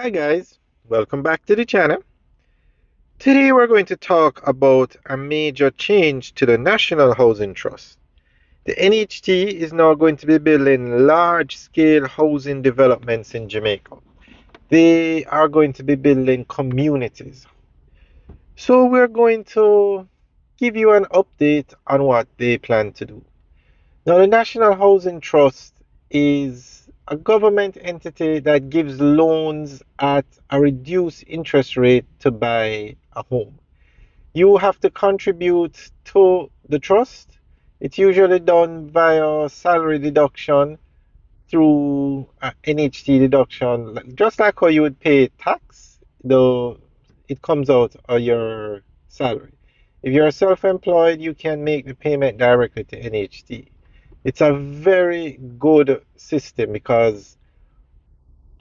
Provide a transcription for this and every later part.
Hi guys, welcome back to the channel. Today we're going to talk about a major change to the National Housing Trust. The NHT is now going to be building large-scale housing developments in Jamaica. They are going to be building communities. So we're going to give you an update on what they plan to do. Now, the National Housing Trust is a government entity that gives loans at a reduced interest rate to buy a home. You have to contribute to the trust. It's usually done via salary deduction through NHT deduction, just like how you would pay tax, though it comes out of your salary. If you're self-employed, you can make the payment directly to NHT. It's a very good system because,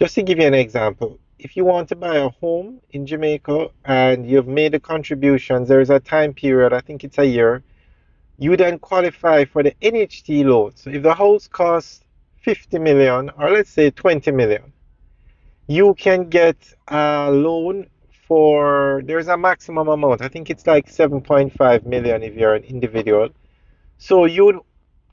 just to give you an example, if you want to buy a home in Jamaica and you've made the contributions, there's a time period, I think it's a year, you then qualify for the NHT loan. So if the house costs 50 million, or let's say 20 million, you can get a loan for, there's a maximum amount. I think it's like 7.5 million if you're an individual. So you'd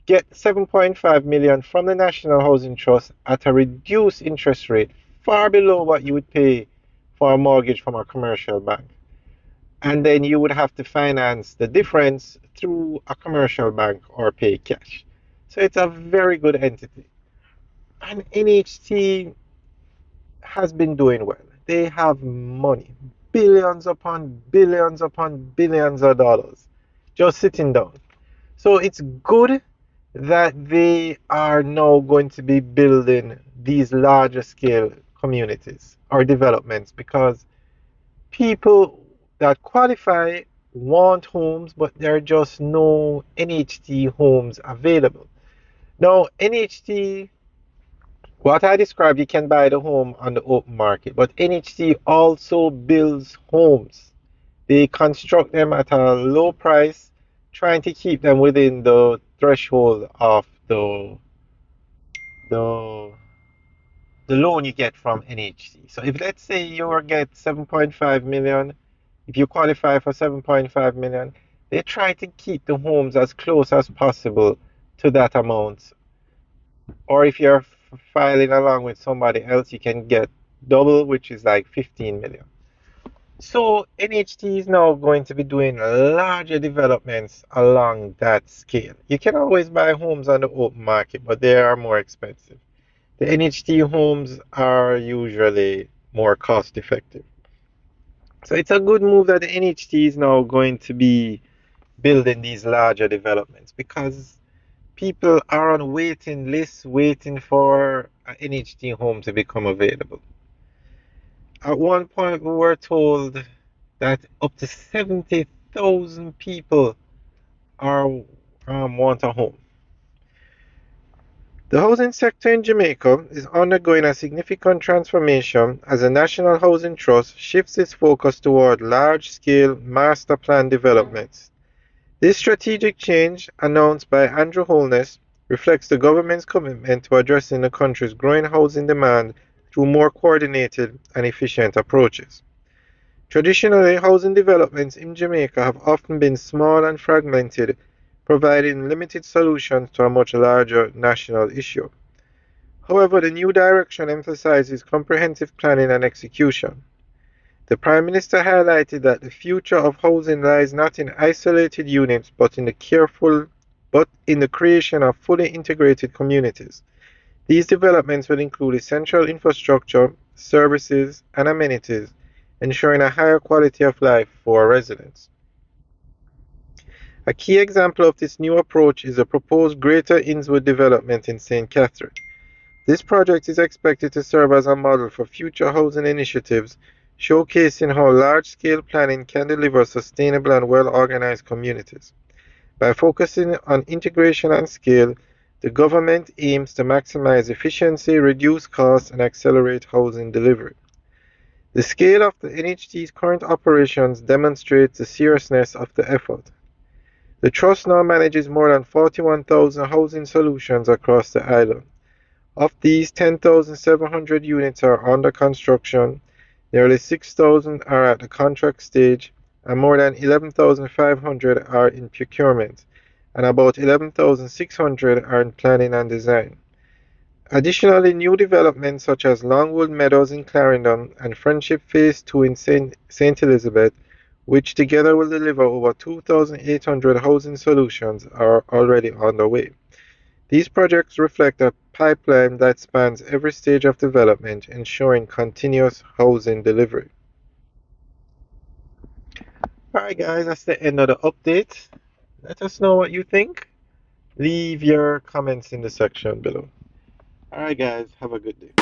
get 7.5 million from the National Housing Trust at a reduced interest rate, far below what you would pay for a mortgage from a commercial bank. And then you would have to finance the difference through a commercial bank or pay cash. So it's a very good entity. And NHT has been doing well. They have money, billions upon billions of dollars, just sitting down. So it's good that they are now going to be building these larger scale communities or developments because people that qualify want homes, but there are just no NHT homes available. Now, NHT, what I described, you can buy the home on the open market, but NHT also builds homes. They construct them at a low price, trying to keep them within the threshold of the the loan you get from NHT. So if let's say you get 7.5 million, if you qualify for 7.5 million, they try to keep the homes as close as possible to that amount. Or if you're filing along with somebody else, you can get double, which is like 15 million. So NHT is now going to be doing larger developments along that scale. You can always buy homes on the open market, but they are more expensive. The NHT homes are usually more cost effective. So it's a good move that the NHT is now going to be building these larger developments because people are on waiting lists waiting for an NHT home to become available. At one point, we were told that up to 70,000 people are want a home. The housing sector in Jamaica is undergoing a significant transformation as the National Housing Trust shifts its focus toward large-scale master plan developments. This strategic change, announced by Andrew Holness, reflects the government's commitment to addressing the country's growing housing demand through more coordinated and efficient approaches. Traditionally, housing developments in Jamaica have often been small and fragmented, providing limited solutions to a much larger national issue. However, the new direction emphasizes comprehensive planning and execution. The Prime Minister highlighted that the future of housing lies not in isolated units but in the creation of fully integrated communities. These developments will include essential infrastructure, services, and amenities, ensuring a higher quality of life for residents. A key example of this new approach is the proposed Greater Innswood development in St. Catherine. This project is expected to serve as a model for future housing initiatives, showcasing how large-scale planning can deliver sustainable and well-organized communities. By focusing on integration and scale, the government aims to maximize efficiency, reduce costs, and accelerate housing delivery. The scale of the NHT's current operations demonstrates the seriousness of the effort. The Trust now manages more than 41,000 housing solutions across the island. Of these, 10,700 units are under construction, nearly 6,000 are at the contract stage, and more than 11,500 are in procurement, and about 11,600 are in planning and design. Additionally, new developments such as Longwood Meadows in Clarendon and Friendship Phase 2 in St. Elizabeth, which together will deliver over 2,800 housing solutions, are already underway. These projects reflect a pipeline that spans every stage of development, ensuring continuous housing delivery. Alright, guys, that's the end of the update. Let us know what you think. Leave your comments in the section below. Alright, guys, have a good day.